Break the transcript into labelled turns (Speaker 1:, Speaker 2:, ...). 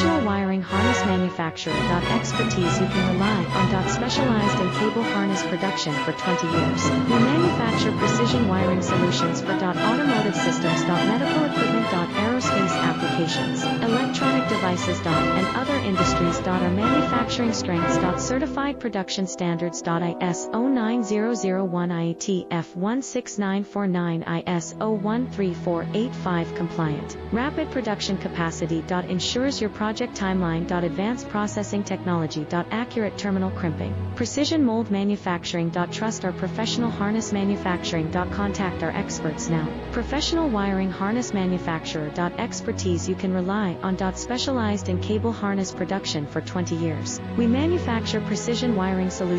Speaker 1: Professional wiring harness manufacturer. Expertise you can rely on. Specialized in cable harness production for 20 years. We manufacture precision wiring solutions for automotive systems. Medical equipment. Aerospace applications, electronic devices. And other industries. Our manufacturing strengths. Certified production standards. ISO 9001 IATF 16949 ISO 13485 compliant. Rapid production capacity. Ensures your project timeline. Advanced processing technology. Accurate terminal crimping. Precision mold manufacturing. Trust our professional harness manufacturing. Contact our experts now. Professional wiring harness manufacturer. Expertise you can rely on. Specialized in cable harness production for 20 years. We manufacture precision wiring solutions.